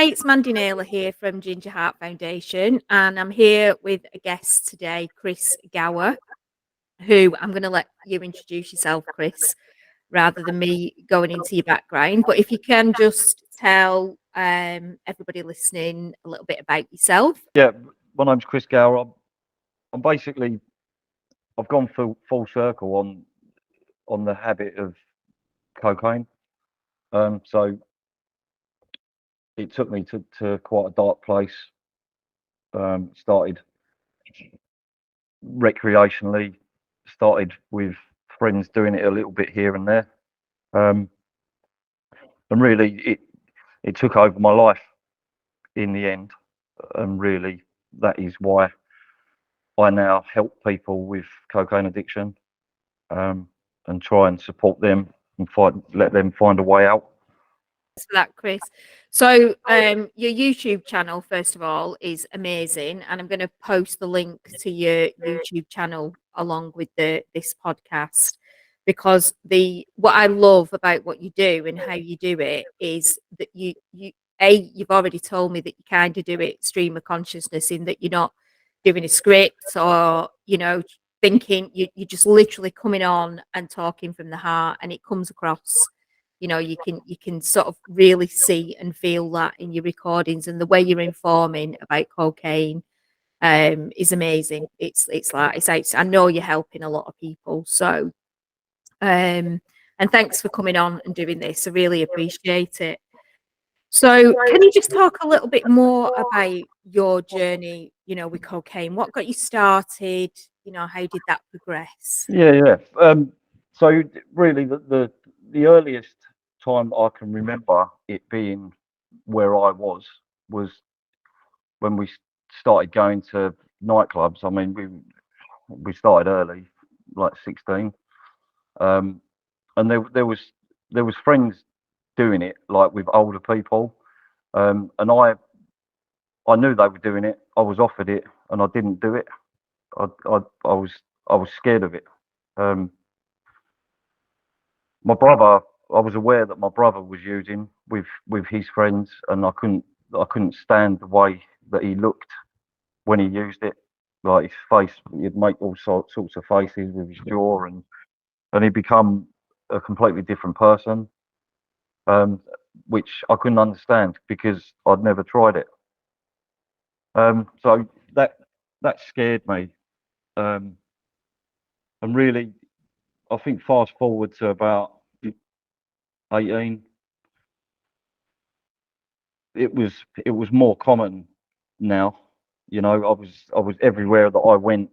it's Mandy Naylor here from Ginger Heart Foundation, and I'm here with a guest today, Chris Gower, who I'm going to let you introduce yourself, Chris, rather than me going into your background. But if you can just tell everybody listening a little bit about yourself. Yeah, my name's Chris Gower. I'm basically I've gone full circle on the habit of cocaine. So it took me to quite a dark place. Started recreationally, started with friends doing it a little bit here and there, um, and really it took over my life in the end. And really, that is why I now help people with cocaine addiction, and try and support them and let them find a way out. Thanks for that, Chris. So, your YouTube channel, first of all, is amazing, and I'm going to post the link to your YouTube channel along with this podcast because the what I love about what you do and how you do it is that you've already told me that you kind of do it stream of consciousness in that you're not doing a script or thinking you're just literally coming on and talking from the heart, and it comes across. You can sort of really see and feel that in your recordings, and the way you're informing about cocaine is amazing. It's I know you're helping a lot of people. So and thanks for coming on and doing this. I really appreciate it. So can you just talk a little bit more about your journey, with cocaine? What got you started? How did that progress? Yeah. So really, the earliest time I can remember it being where I was when we started going to nightclubs. I mean, we started early, like 16, um, and there was friends doing it, like with older people, and I knew they were doing it. I was offered it, and I didn't do it. I I, I was I was scared of it. Um, my brother, I was aware that my brother was using with his friends, and I couldn't stand the way that he looked when he used it. Like his face, he'd make all sorts of faces with his jaw, and he'd become a completely different person, um, which I couldn't understand because I'd never tried it. So that scared me, um, and really, I think fast forward to about 18, it was more common now. I was everywhere that I went,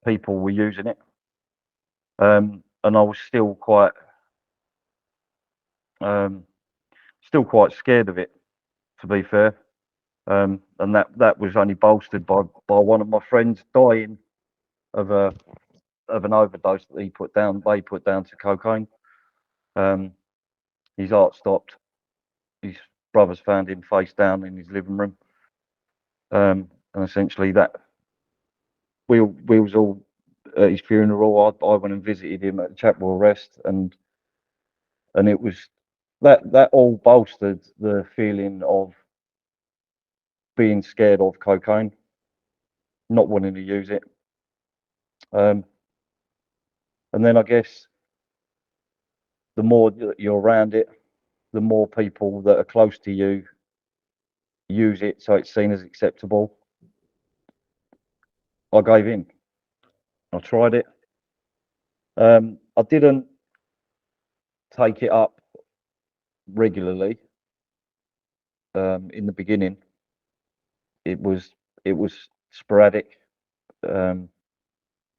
people were using it, and I was um, still quite scared of it, to be fair. And that was only bolstered by one of my friends dying of a of an overdose that they put down to cocaine. Um, his heart stopped. His brothers found him face down in his living room, and essentially that we was all at his funeral. I went and visited him at the chapel of rest, and it was that all bolstered the feeling of being scared of cocaine, not wanting to use it. Um, and then I guess the more that you're around it, the more people that are close to you use it, so it's seen as acceptable. I gave in. I tried it. I didn't take it up regularly in the beginning. It was sporadic. Um,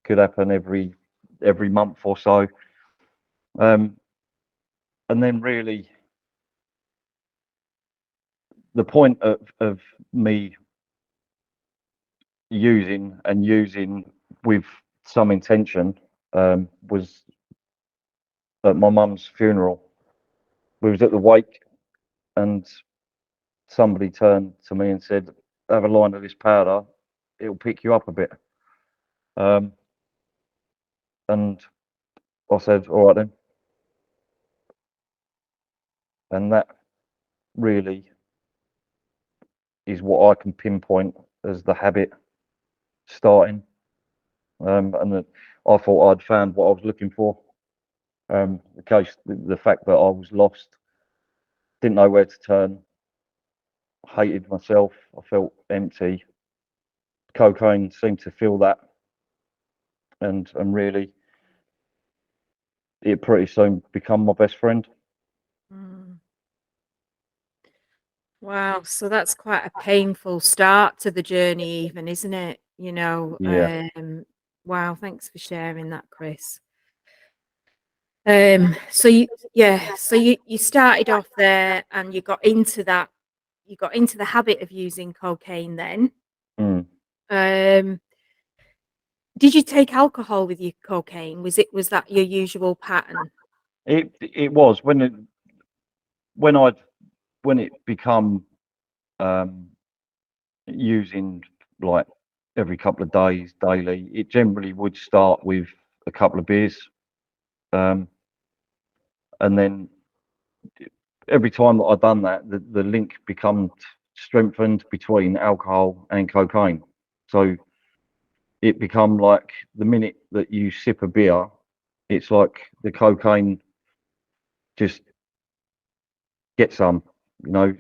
could happen every month or so, um, and then really the point of me using with some intention, was at my mum's funeral. We was at the wake, and somebody turned to me and said, "Have a line of this powder. It'll pick you up a bit." Um, and I said, "All right then." And that really is what I can pinpoint as the habit starting. And that I thought I'd found what I was looking for. The fact that I was lost, didn't know where to turn, hated myself, I felt empty. Cocaine seemed to fill that, and really, it pretty soon become my best friend. Mm. Wow, so that's quite a painful start to the journey even, isn't it? Yeah. Wow, thanks for sharing that, Chris. So you started off there and you got into the habit of using cocaine then. Mm. Um, did you take alcohol with your cocaine? Was that your usual pattern? It was when I when it become um, using like every couple of days daily. It generally would start with a couple of beers, um, and then every time that I've done that, the link becomes strengthened between alcohol and cocaine. So it become like the minute that you sip a beer, it's like the cocaine just get some, you know,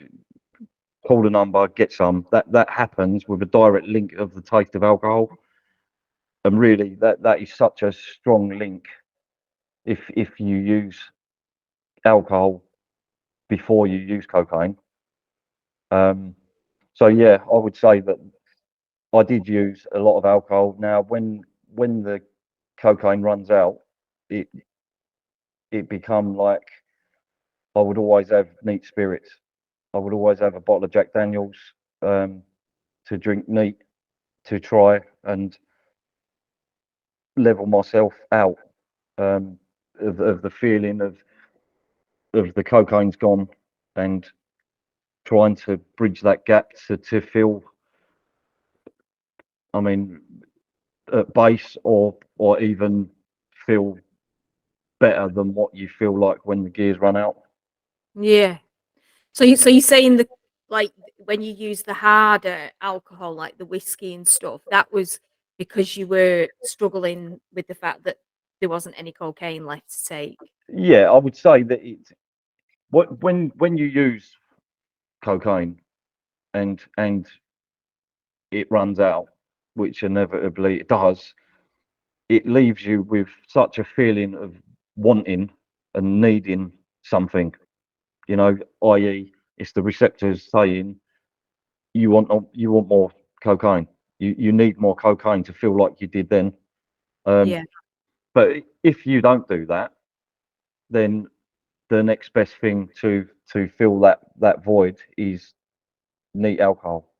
call the number, get some. That happens with a direct link of the taste of alcohol, and really that is such a strong link. If you use alcohol before you use cocaine, um, so yeah, I would say that I did use a lot of alcohol. Now, when the cocaine runs out, it it become like I would always have neat spirits. I would always have a bottle of Jack Daniels um, to drink neat to try and level myself out um, of the feeling of the cocaine's gone and trying to bridge that gap to feel, I mean, at base or even feel better than what you feel like when the gears run out. Yeah. So you're saying like when you use the harder alcohol, like the whiskey and stuff, that was because you were struggling with the fact that there wasn't any cocaine left to take. Yeah, I would say that when you use cocaine and it runs out, which inevitably it does, it leaves you with such a feeling of wanting and needing something, you know, i.e., it's the receptors saying you want more cocaine. You need more cocaine to feel like you did then. Um, Yeah, but if you don't do that, then the next best thing to fill that void is neat alcohol,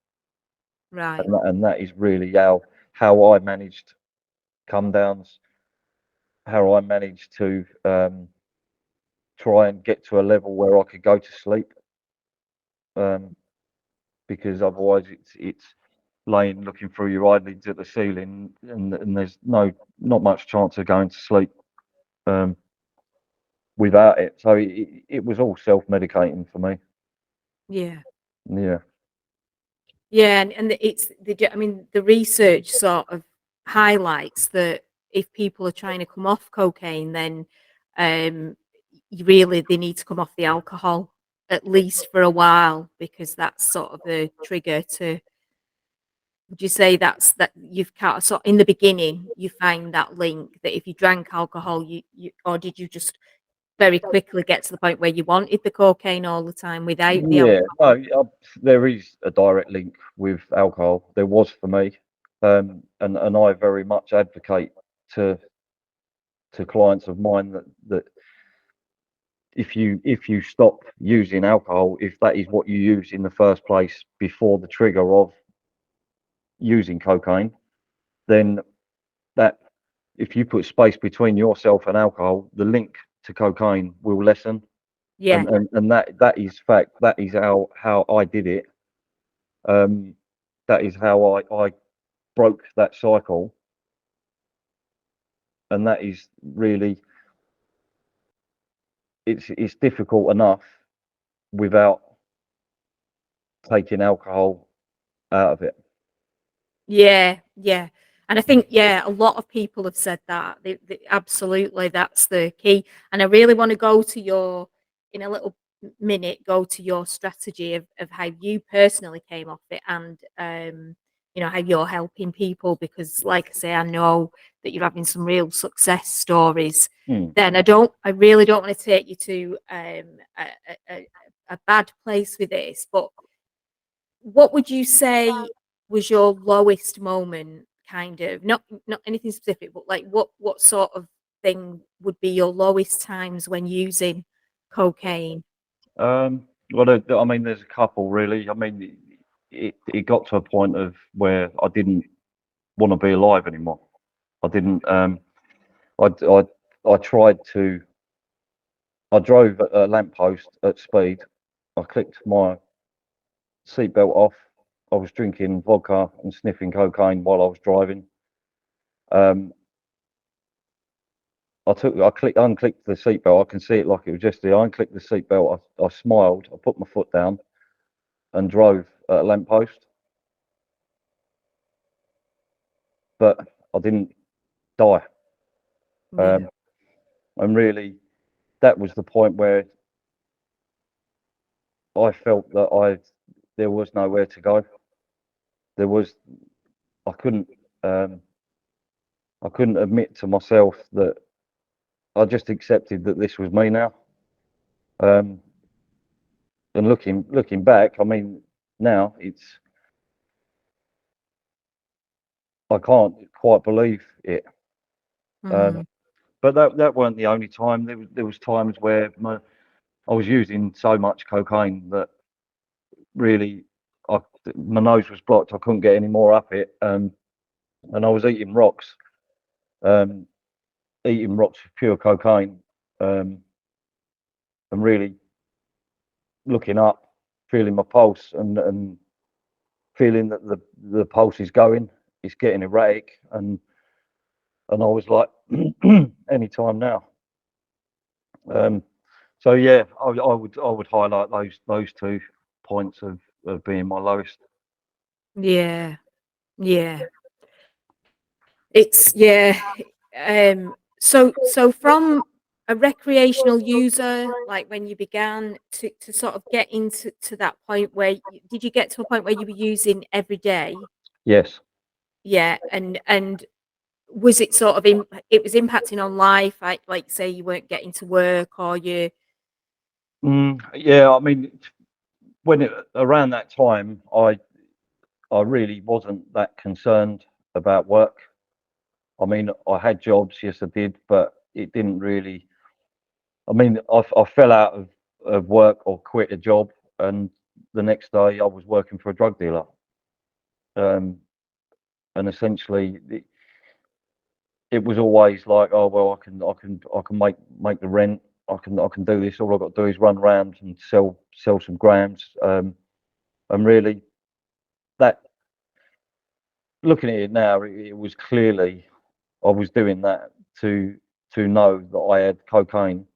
right. and that is really how I managed come downs, how I managed to try and get to a level where I could go to sleep, um, because otherwise it's laying looking through your eyelids at the ceiling, and there's not much chance of going to sleep um, without it. So it was all self medicating for me. Yeah. Yeah, Yeah, and I mean, the research sort of highlights that if people are trying to come off cocaine, then um, really they need to come off the alcohol at least for a while because that's sort of the trigger to. Would you say that you've kind of so in the beginning you find that link that if you drank alcohol, you or did you just very quickly get to the point where you wanted the cocaine all the time without the yeah. No, alcohol? there is a direct link with alcohol. There was for me, and I very much advocate to clients of mine that if you stop using alcohol, if that is what you use in the first place before the trigger of using cocaine, then that if you put space between yourself and alcohol, the link to cocaine will lessen, Yeah, and that is fact. That is how I did it. Um, that is how I broke that cycle, and that is really it's difficult enough without taking alcohol out of it. Yeah, yeah. And I think, yeah, a lot of people have said that. Absolutely, that's the key. And I really want to go to your, in a little minute, go to your strategy of how you personally came off it and, how you're helping people. Because, like I say, I know that you're having some real success stories. Hmm. Then I really don't want to take you to a bad place with this, but what would you say was your lowest moment, kind of? Not anything specific, but like what sort of thing would be your lowest times when using cocaine? Well, I mean, there's a couple really. I mean, it got to a point of where I didn't want to be alive anymore. I didn't. I I I tried to. I drove at a lamppost at speed. I clicked my seatbelt off. I was drinking vodka and sniffing cocaine while I was driving. Um, unclicked the seatbelt. I can see it like it was yesterday. I unclicked the seatbelt. I smiled. I put my foot down and drove at a lamppost, but I didn't die. Yeah. Um, and really, that was the point where I felt that there was nowhere to go. There was I couldn't um, I couldn't admit to myself that I just accepted that this was me now. Um, and looking back, I mean, now I can't quite believe it. Um, Mm, but that weren't the only time. There was times where I was using so much cocaine that really I, my nose was blocked. I couldn't get any more up it, and I was um, eating rocks of pure cocaine, um, and really looking up, feeling my pulse, and feeling that the pulse is going, it's getting erratic, and I was like, any time now. Um, so yeah, I would highlight those 2 points of being my lowest. yeah. Yeah. It's yeah. So from a recreational user, like when you began to sort of get into to that point where did you get to a point where you were using every day? Yes. Yeah, and was it sort of it was impacting on life, like say you weren't getting to work or you Yeah, I mean, around that time, I really wasn't that concerned about work. I mean, I had jobs, yes, I did, but it didn't really. I mean, I fell out of work or quit a job, and the next day I was working for a drug dealer. Um, and essentially, it was always like, oh well, I can make the rent. I can do this. All I've got to do is run around and sell some grams. And really, that looking at it now, it was clearly I was doing that to know that I had cocaine.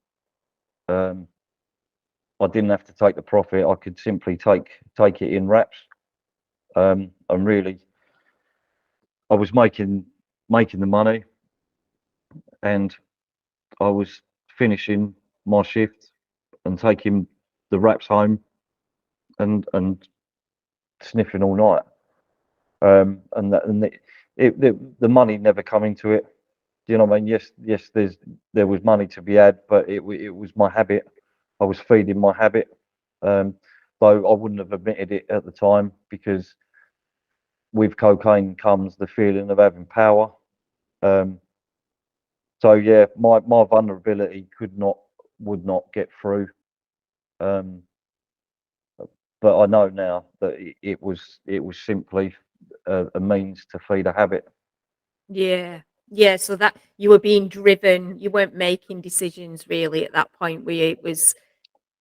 Um, I didn't have to take the profit. I could simply take it in wraps. And really, I was making the money, and I was finishing my shift and taking the wraps home and sniffing all night. And the money never come into it. Do you know what I mean? Yes. There was money to be had, but it was my habit. I was feeding my habit. Um, though I wouldn't have admitted it at the time because with cocaine comes the feeling of having power. Um, so yeah, my vulnerability would not get through. Um, but I know now that it was simply a means to feed a habit. yeah. Yeah, so that you were being driven, you weren't making decisions really at that point where it was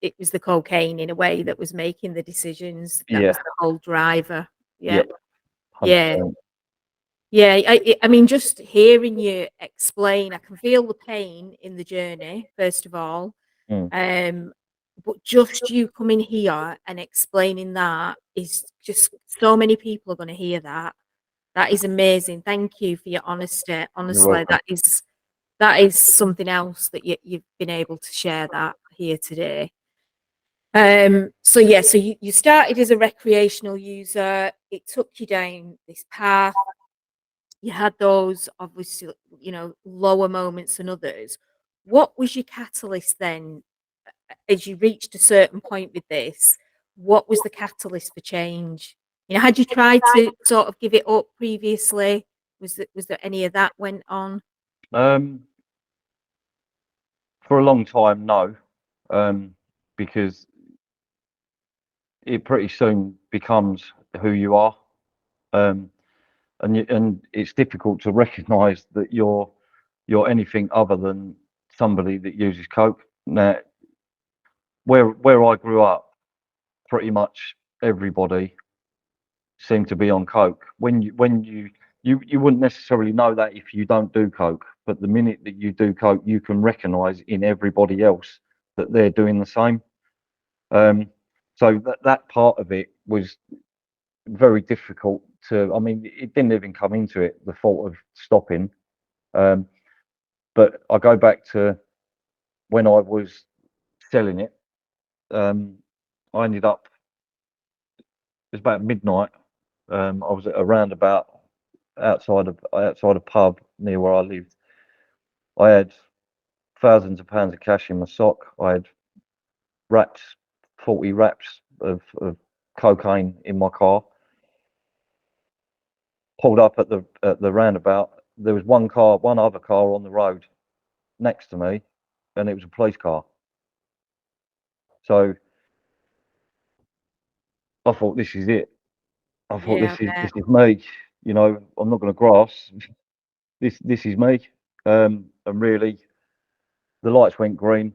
the cocaine in a way that was making the decisions. That Yeah. was the whole driver. Yeah. Yep. Hundred Yeah. percent. Yeah. I mean, just hearing you explain, I can feel the pain in the journey, first of all. Mm. Um, but just you coming here and explaining that is just so many people are going to hear that. That is amazing. Thank you for your honesty. You're Honestly, welcome. that is something else that you've been able to share that here today. So yeah, so you started as a recreational user. It took you down this path. You had those obviously, lower moments than others. What was your catalyst then as you reached a certain point with this? What was the catalyst for change? Had you tried to sort of give it up previously? Was there any of that went on? Um, for a long time, no, um, because it pretty soon becomes who you are, um, and it's difficult to recognise that you're anything other than somebody that uses coke. Now, where I grew up, pretty much everybody seem to be on coke. You wouldn't necessarily know that if you don't do coke, but the minute that you do coke, you can recognise in everybody else that they're doing the same. Um, so that part of it was very difficult to. I mean, it didn't even come into it, the thought of stopping. Um, but I go back to when I was selling it. Um, I ended up. It was about midnight. I was at a roundabout outside a pub near where I lived. I had thousands of pounds of cash in my sock. I had wraps, 40 wraps of cocaine in my car. Pulled up at the roundabout. There was one other car on the road next to me, and it was a police car. So I thought, this is it. I thought, Yeah, this I is bet. this is me. I'm not going to grass. This is me. And really, the lights went green.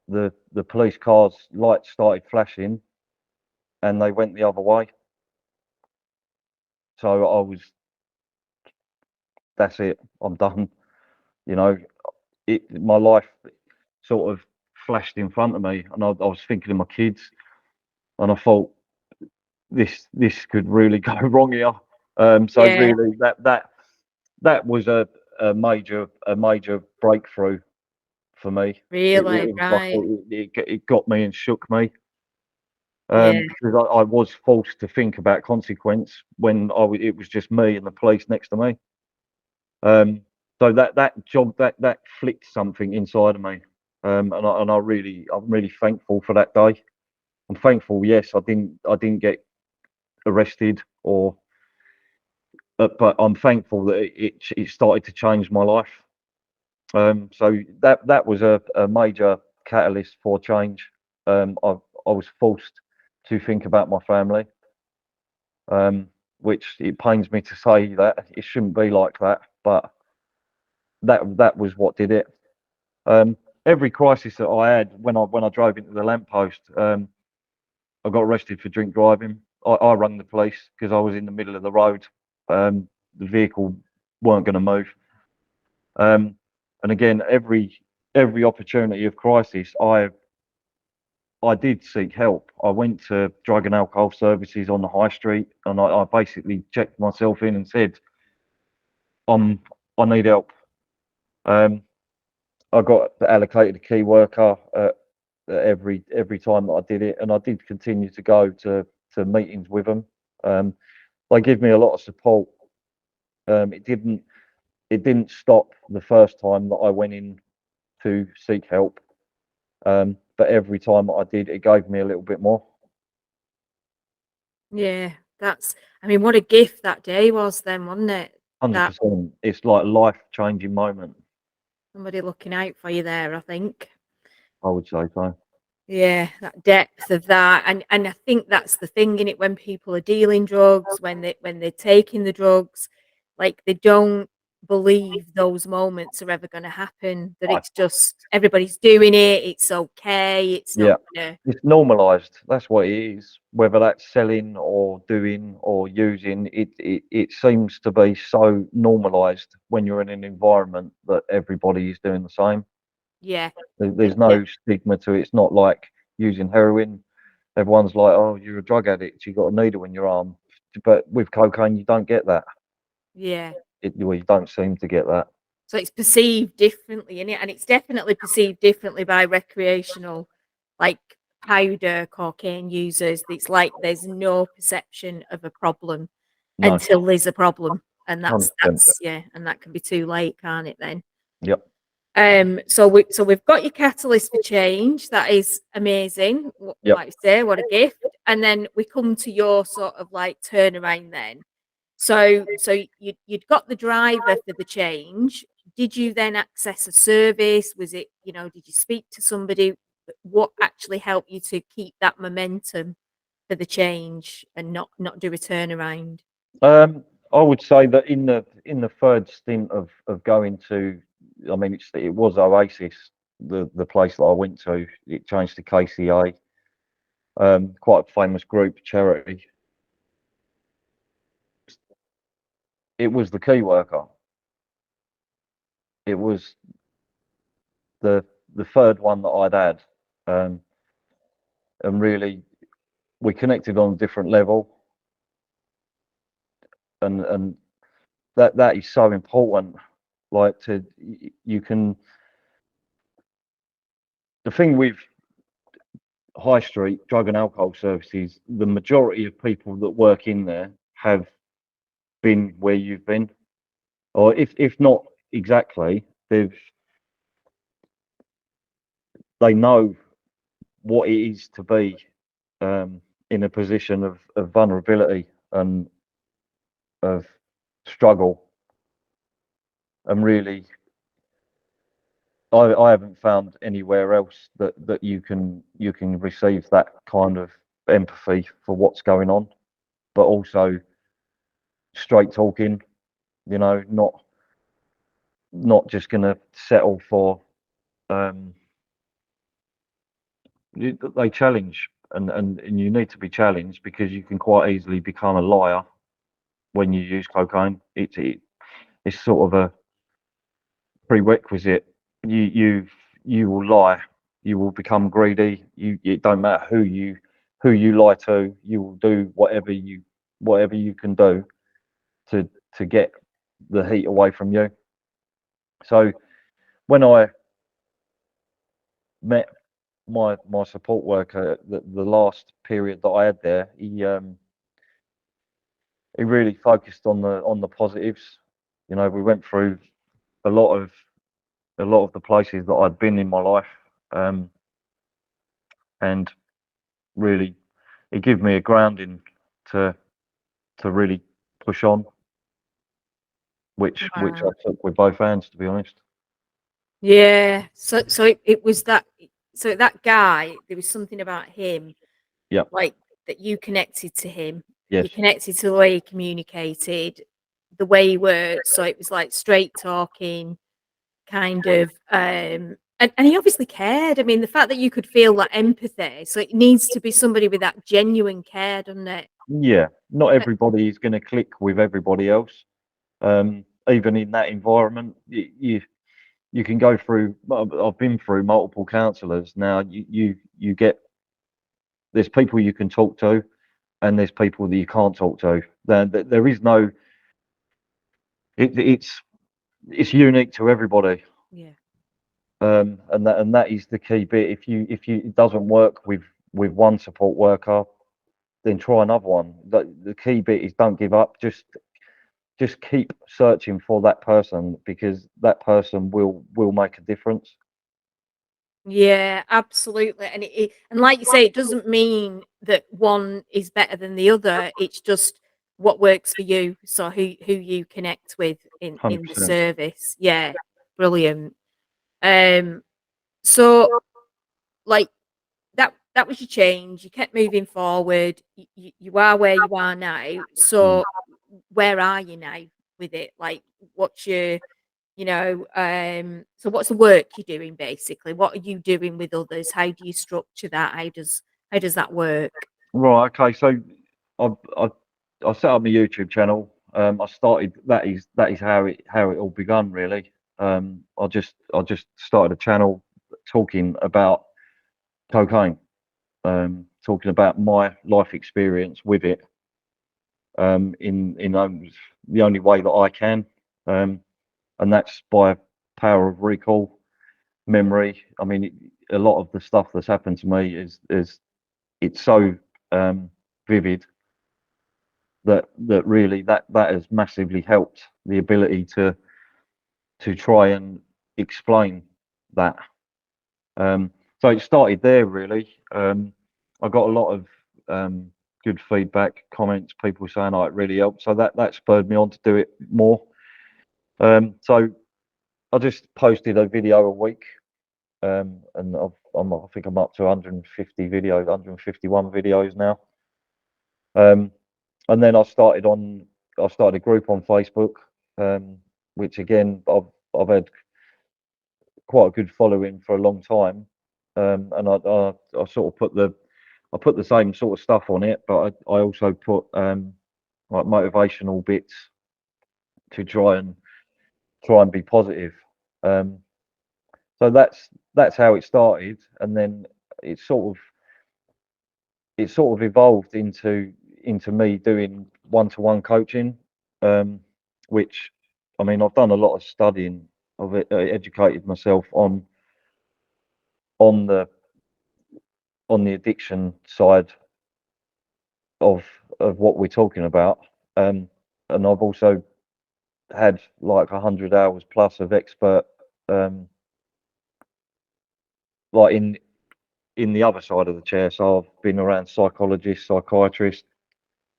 The police cars lights started flashing, and they went the other way. So I was, that's it. I'm done. You know, my life sort of flashed in front of me, and I was thinking of my kids, and I thought, this could really go wrong here. So Yeah, really, that was a major breakthrough for me. really, It was like right. it got me and shook me, Yeah, because I was forced to think about consequence when it was just me and the police next to me. Um, so that job that flicked something inside of me, I'm really thankful for that day. I'm thankful. Yes, I didn't get arrested, or but I'm thankful that it started to change my life. So that was a major catalyst for change. I was forced to think about my family, um, which it pains me to say that it shouldn't be like that, but that was what did it. Um, every crisis that I had when I drove into the lamppost, I got arrested for drink driving. I rang the police because I was in the middle of the road. The vehicle weren't going to move. Um, and again, every opportunity of crisis, I did seek help. I went to drug and alcohol services on the high street, and I basically checked myself in and said, "I'm I need help." Um, I got allocated a key worker every time that I did it, and I did continue to go to meetings with them. Um, they give me a lot of support. It didn't stop the first time that I went in to seek help, but every time that I did, it gave me a little bit more. yeah. I mean, what a gift that day was then, wasn't it? That 100%. It's like a life-changing moment. somebody looking out for you there, I think. I would say so. Yeah, that depth of that, and I think that's the thing in it when people are dealing drugs, when they're taking the drugs, like they don't believe those moments are ever going to happen. That I, it's just everybody's doing it. It's okay. It's not yeah, gonna. it's normalised. That's what it is. Whether that's selling or doing or using, it seems to be so normalised when you're in an environment that everybody is doing the same. Yeah. There's Yeah. no stigma to it. It's not like using heroin. Everyone's like, "Oh, you're a drug addict. You got a needle in your arm." But with cocaine, you don't get that. Yeah. Well, you don't seem to get that. So it's perceived differently, is and it's definitely perceived differently by recreational, like powder cocaine users. It's like there's no perception of a problem No, until there's a problem, and 100%. that's yeah, and that can be too late, can't it? Then. Yep, So we've got your catalyst for change. That is amazing. yep. Like I say, what a gift. And then we come to your sort of like turnaround then. So you'd got the driver for the change. Did you then access a service? Was it, did you speak to somebody? What actually helped you to keep that momentum for the change and not do a turnaround? I would say that in the third stint of going to, I mean, it was Oasis, the place that I went to. It changed to KCA, quite a famous group charity. It was the key worker. It was the the third one that I'd had, um, and really we connected on a different level, and that is so important. Like you can, the thing with high street drug and alcohol services, the majority of people that work in there have been where you've been, or if not exactly, they know what it is to be, in a position of vulnerability and of struggle. And really, I haven't found anywhere else that you can receive that kind of empathy for what's going on, but also straight talking. Not just going to settle for. Um, they challenge, and you need to be challenged because you can quite easily become a liar when you use cocaine. It's sort of a prerequisite. You will lie. You will become greedy. It don't matter who you lie to. You will do whatever you can do to get the heat away from you. So when I met my support worker, the last period that I had there, he really focused on the positives. We went through a lot of the places that I'd been in my life, um, and really it gave me a grounding to really push on, which I Wow. took with both hands, to be honest. Yeah. So it was that. So that guy, there was something about him, Yep. like that you connected to him. You Yes. connected to the way he communicated, the way he worked. So it was like straight talking, kind of. And he obviously cared. I mean, the fact that you could feel that empathy. So it needs to be somebody with that genuine care, doesn't it? Yeah. Not Uh, everybody is going to click with everybody else. Even in that environment, you can go through. I've been through multiple counsellors. Now you get, there's people you can talk to, and there's people that you can't talk to. There is no. It's unique to everybody, yeah. and that is the key bit. If it doesn't work with one support worker, then try another one. The key bit is don't give up. Just keep searching for that person, because that person will make a difference. Yeah, absolutely. And like you say, it doesn't mean that one is better than the other. It's just what works for you. So who you connect with in the 100%. service. Yeah, brilliant. Um, so like that was your change. You kept moving forward. You are where you are now. Mm. So where are you now with it? Like, what's your so what's the work you're doing basically? What are you doing with others? How do you structure that? How does that work? Right. Okay. So I I I set up my YouTube channel. I started. That is how it all begun, really. I just started a channel talking about cocaine, talking about my life experience with it, in the only way that I can, and that's by power of recall, memory. I mean, a lot of the stuff that's happened to me is it's so vivid that really that has massively helped the ability to try and explain that. So it started there really. I got a lot of good feedback, comments, people saying, "Oh, it really helped." So that spurred me on to do it more. So I just posted a video a week, and I think I'm up to 150 videos, 151 videos now. And then I started a group on Facebook, which again I've had quite a good following for a long time, and I sort of put the same sort of stuff on it, but I also put like motivational bits to try and be positive. Um, so that's how it started, and then it sort of evolved into me doing one-to-one coaching, um, which I mean I've done a lot of studying. I've educated myself on the addiction side of what we're talking about, and I've also had like 100 hours plus of expert, um, like in the other side of the chair. So I've been around psychologists, psychiatrists,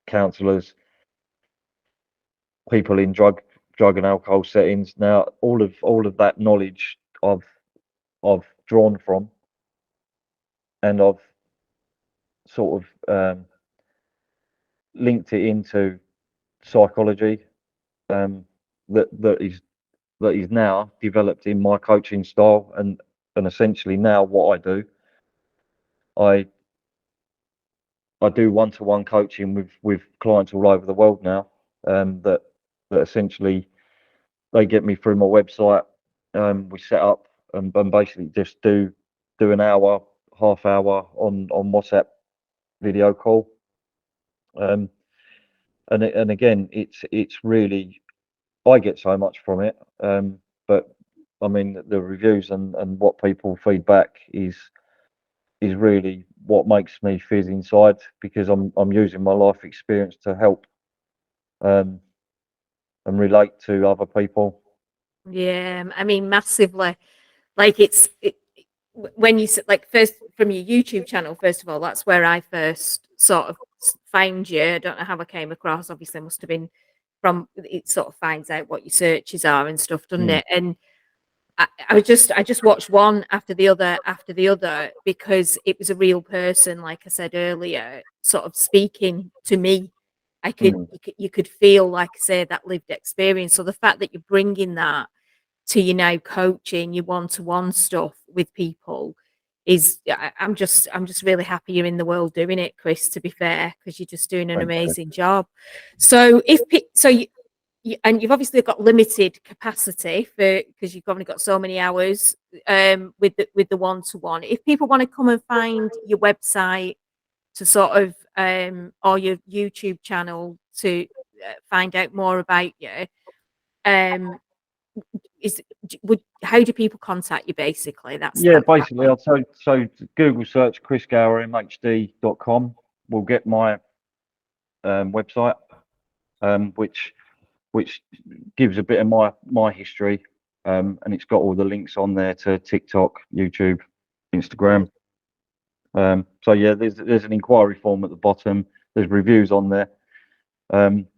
counsellors, people in drug and alcohol settings. Now all of that knowledge I've drawn from, and I've sort of linked it into psychology, um, that is now developed in my coaching style, and essentially now what I do, I I do one-to-one coaching with clients all over the world now, that essentially they get me through my website. We set up and basically just do an hour, half hour on WhatsApp video call. Um, and again, it's really, I get so much from it. But I mean, the reviews and what people feedback is really what makes me fizz inside, because I'm using my life experience to help, um, and relate to other people. Yeah, I mean, massively. Like when you like first from your YouTube channel, first of all, that's where I first sort of find you. I don't know how I came across. Obviously, it must have been from it. Sort of finds out what your searches are and stuff, doesn't Mm, it? And I just watched one after the other because it was a real person, like I said earlier, sort of speaking to me. mm, You could feel, like I say, that lived experience. So the fact that you're bringing that to your now coaching, your one-to-one stuff with people is I'm just really happy you're in the world doing it, Chris, to be fair, because you're just doing an thank you. amazing job. So and you've obviously got limited capacity for because you've only got so many hours with the one-to-one. If people want to come and find your website to sort of or your YouTube channel to find out more about you, um is would how do people contact you basically? Yeah, That's that basically, way. I'd say so. Google search chrisgowermhd.com will get my website, which gives a bit of my history, and it's got all the links on there to TikTok, YouTube, Instagram. So yeah, there's an inquiry form at the bottom. There's reviews on there.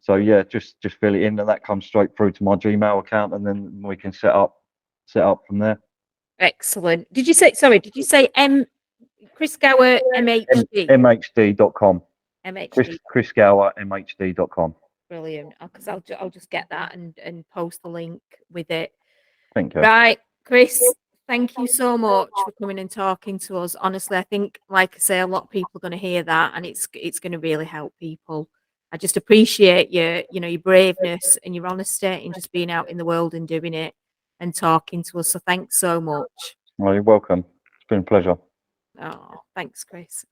So yeah, just fill it in, and that comes straight through to my Gmail account, and then we can set up from there. Excellent. Did you say sorry, did you say Chris Gower MHD? mhd.com. MHD. Chris Gower mhd.com. Brilliant. Because I'll just get that and post the link with it. Thank you. Right, Chris, thank you so much for coming and talking to us. Honestly, I think, like I say, a lot of people are going to hear that, and it's going to really help people. I just appreciate your braveness and your honesty in just being out in the world and doing it and talking to us. So thanks so much. Well, you're welcome. been a pleasure. Oh, thanks, Chris.